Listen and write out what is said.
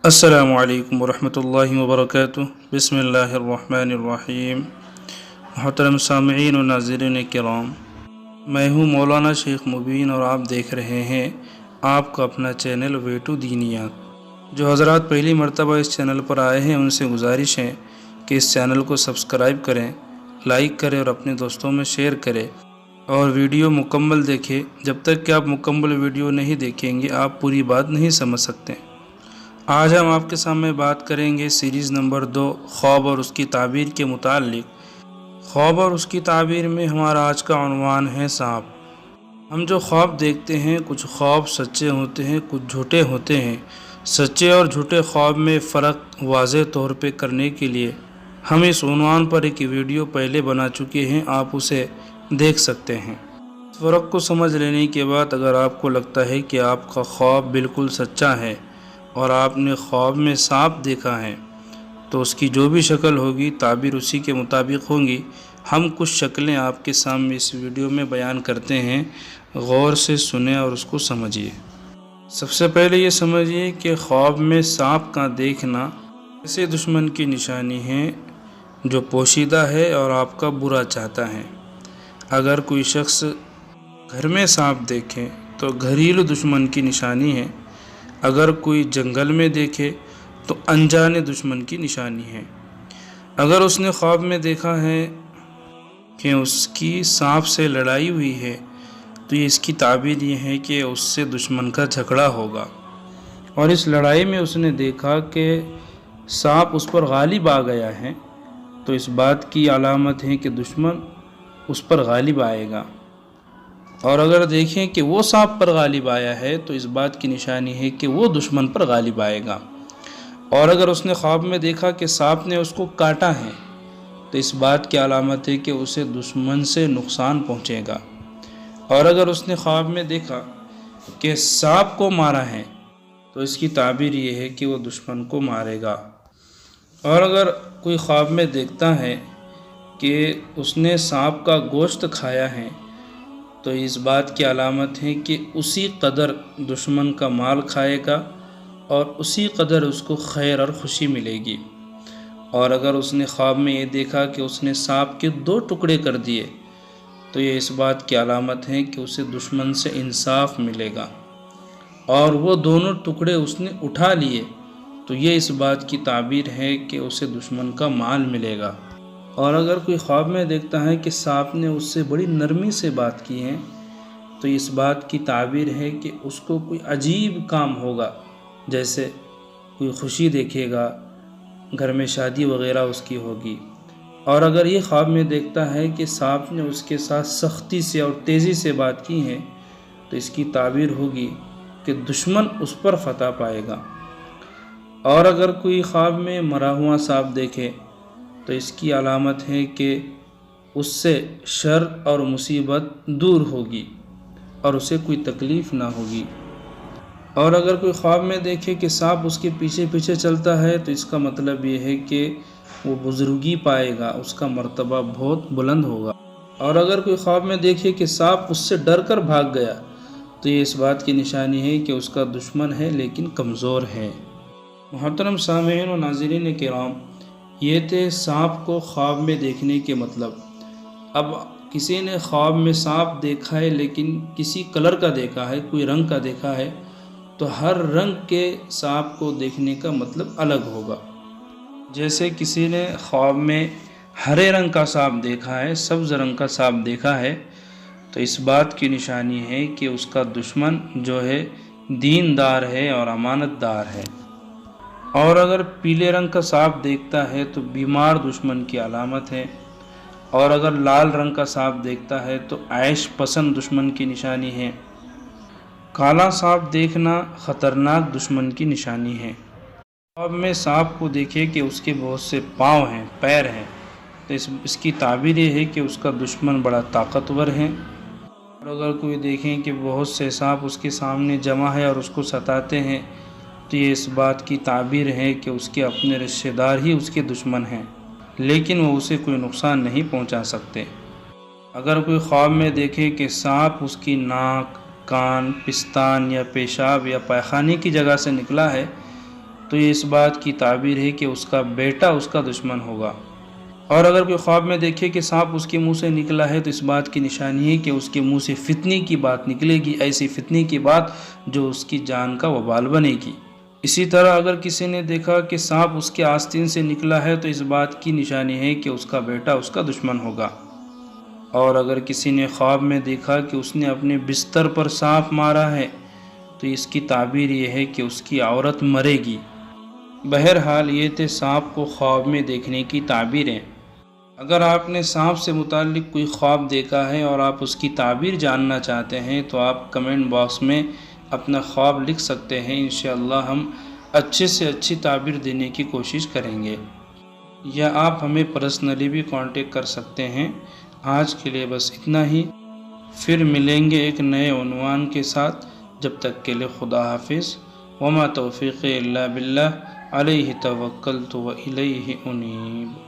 السلام علیکم ورحمۃ اللہ وبرکاتہ۔ بسم اللہ الرحمن الرحیم۔ محترم سامعین و ناظرین کرام، میں ہوں مولانا شیخ مبین اور آپ دیکھ رہے ہیں آپ کا اپنا چینل ویٹو دینیات۔ جو حضرات پہلی مرتبہ اس چینل پر آئے ہیں ان سے گزارش ہے کہ اس چینل کو سبسکرائب کریں، لائک کریں اور اپنے دوستوں میں شیئر کریں اور ویڈیو مکمل دیکھیں۔ جب تک کہ آپ مکمل ویڈیو نہیں دیکھیں گے آپ پوری بات نہیں سمجھ سکتے۔ آج ہم آپ کے سامنے بات کریں گے سیریز نمبر 2 خواب اور اس کی تعبیر کے متعلق۔ خواب اور اس کی تعبیر میں ہمارا آج کا عنوان ہے سانپ۔ ہم جو خواب دیکھتے ہیں کچھ خواب سچے ہوتے ہیں کچھ جھوٹے ہوتے ہیں۔ سچے اور جھوٹے خواب میں فرق واضح طور پہ کرنے کے لیے ہم اس عنوان پر ایک ویڈیو پہلے بنا چکے ہیں، آپ اسے دیکھ سکتے ہیں۔ اس فرق کو سمجھ لینے کے بعد اگر آپ کو لگتا ہے کہ آپ کا خواب بالکل سچا ہے اور آپ نے خواب میں سانپ دیکھا ہے تو اس کی جو بھی شکل ہوگی تعبیر اسی کے مطابق ہوں گی۔ ہم کچھ شکلیں آپ کے سامنے اس ویڈیو میں بیان کرتے ہیں، غور سے سنیں اور اس کو سمجھیے۔ سب سے پہلے یہ سمجھیے کہ خواب میں سانپ کا دیکھنا ایسے دشمن کی نشانی ہے جو پوشیدہ ہے اور آپ کا برا چاہتا ہے۔ اگر کوئی شخص گھر میں سانپ دیکھے تو گھریلو دشمن کی نشانی ہے۔ اگر کوئی جنگل میں دیکھے تو انجانے دشمن کی نشانی ہے۔ اگر اس نے خواب میں دیکھا ہے کہ اس کی سانپ سے لڑائی ہوئی ہے تو اس کی تعبیر یہ ہے کہ اس سے دشمن کا جھگڑا ہوگا، اور اس لڑائی میں اس نے دیکھا کہ سانپ اس پر غالب آ گیا ہے تو اس بات کی علامت ہے کہ دشمن اس پر غالب آئے گا۔ اور اگر دیکھیں کہ وہ سانپ پر غالب آیا ہے تو اس بات کی نشانی ہے کہ وہ دشمن پر غالب آئے گا۔ اور اگر اس نے خواب میں دیکھا کہ سانپ نے اس کو کاٹا ہے تو اس بات کی علامت ہے کہ اسے دشمن سے نقصان پہنچے گا۔ اور اگر اس نے خواب میں دیکھا کہ سانپ کو مارا ہے تو اس کی تعبیر یہ ہے کہ وہ دشمن کو مارے گا۔ اور اگر کوئی خواب میں دیکھتا ہے کہ اس نے سانپ کا گوشت کھایا ہے تو اس بات کی علامت ہے کہ اسی قدر دشمن کا مال کھائے گا اور اسی قدر اس کو خیر اور خوشی ملے گی۔ اور اگر اس نے خواب میں یہ دیکھا کہ اس نے سانپ کے 2 ٹکڑے کر دیے تو یہ اس بات کی علامت ہے کہ اسے دشمن سے انصاف ملے گا، اور وہ دونوں ٹکڑے اس نے اٹھا لیے تو یہ اس بات کی تعبیر ہے کہ اسے دشمن کا مال ملے گا۔ اور اگر کوئی خواب میں دیکھتا ہے کہ سانپ نے اس سے بڑی نرمی سے بات کی ہے تو اس بات کی تعبیر ہے کہ اس کو کوئی عجیب کام ہوگا، جیسے کوئی خوشی دیکھے گا، گھر میں شادی وغیرہ اس کی ہوگی۔ اور اگر یہ خواب میں دیکھتا ہے کہ سانپ نے اس کے ساتھ سختی سے اور تیزی سے بات کی ہے تو اس کی تعبیر ہوگی کہ دشمن اس پر فتح پائے گا۔ اور اگر کوئی خواب میں مرا ہوا سانپ دیکھے تو اس کی علامت ہے کہ اس سے شر اور مصیبت دور ہوگی اور اسے کوئی تکلیف نہ ہوگی۔ اور اگر کوئی خواب میں دیکھے کہ سانپ اس کے پیچھے پیچھے چلتا ہے تو اس کا مطلب یہ ہے کہ وہ بزرگی پائے گا، اس کا مرتبہ بہت بلند ہوگا۔ اور اگر کوئی خواب میں دیکھے کہ سانپ اس سے ڈر کر بھاگ گیا تو یہ اس بات کی نشانی ہے کہ اس کا دشمن ہے لیکن کمزور ہے۔ محترم سامعین و ناظرین کرام، یہ تھے سانپ کو خواب میں دیکھنے کے مطلب۔ اب کسی نے خواب میں سانپ دیکھا ہے لیکن کسی کلر کا دیکھا ہے، کوئی رنگ کا دیکھا ہے، تو ہر رنگ کے سانپ کو دیکھنے کا مطلب الگ ہوگا۔ جیسے کسی نے خواب میں ہرے رنگ کا سانپ دیکھا ہے، سبز رنگ کا سانپ دیکھا ہے تو اس بات کی نشانی ہے کہ اس کا دشمن جو ہے دیندار ہے اور امانت دار ہے۔ اور اگر پیلے رنگ کا سانپ دیکھتا ہے تو بیمار دشمن کی علامت ہے۔ اور اگر لال رنگ کا سانپ دیکھتا ہے تو عیش پسند دشمن کی نشانی ہے۔ کالا سانپ دیکھنا خطرناک دشمن کی نشانی ہے۔ خواب میں سانپ کو دیکھے کہ اس کے بہت سے پاؤں ہیں، پیر ہیں، تو اس کی تعبیر یہ ہے کہ اس کا دشمن بڑا طاقتور ہے۔ اور اگر کوئی دیکھیں کہ بہت سے سانپ اس کے سامنے جمع ہے اور اس کو ستاتے ہیں تو یہ اس بات کی تعبیر ہے کہ اس کے اپنے رشتہ دار ہی اس کے دشمن ہیں لیکن وہ اسے کوئی نقصان نہیں پہنچا سکتے۔ اگر کوئی خواب میں دیکھے کہ سانپ اس کی ناک، کان، پستان یا پیشاب یا پائخانے کی جگہ سے نکلا ہے تو تو یہ اس بات کی تعبیر ہے کہ اس کا بیٹا اس کا دشمن ہوگا۔ اور اگر کوئی خواب میں دیکھے کہ سانپ اس کے منہ سے نکلا ہے تو اس بات کی نشانی ہے کہ اس کے منہ سے فتنی کی بات نکلے گی، ایسی فتنی کی بات جو اس کی جان کا وبال بنے گی۔ اسی طرح اگر کسی نے دیکھا کہ سانپ اس کے آستین سے نکلا ہے تو اس بات کی نشانی ہے کہ اس کا بیٹا اس کا دشمن ہوگا۔ اور اگر کسی نے خواب میں دیکھا کہ اس نے اپنے بستر پر سانپ مارا ہے تو اس کی تعبیر یہ ہے کہ اس کی عورت مرے گی۔ بہرحال یہ تھے سانپ کو خواب میں دیکھنے کی تعبیریں۔ اگر آپ نے سانپ سے متعلق کوئی خواب دیکھا ہے اور آپ اس کی تعبیر جاننا چاہتے ہیں تو آپ کمنٹ باکس میں اپنا خواب لکھ سکتے ہیں، انشاءاللہ ہم اچھے سے اچھی تعبیر دینے کی کوشش کریں گے، یا آپ ہمیں پرسنلی بھی کانٹیکٹ کر سکتے ہیں۔ آج کے لیے بس اتنا ہی، پھر ملیں گے ایک نئے عنوان کے ساتھ۔ جب تک کے لیے خدا حافظ۔ وما توفیق الا باللہ، علیہ توکلت و الیہ انیب۔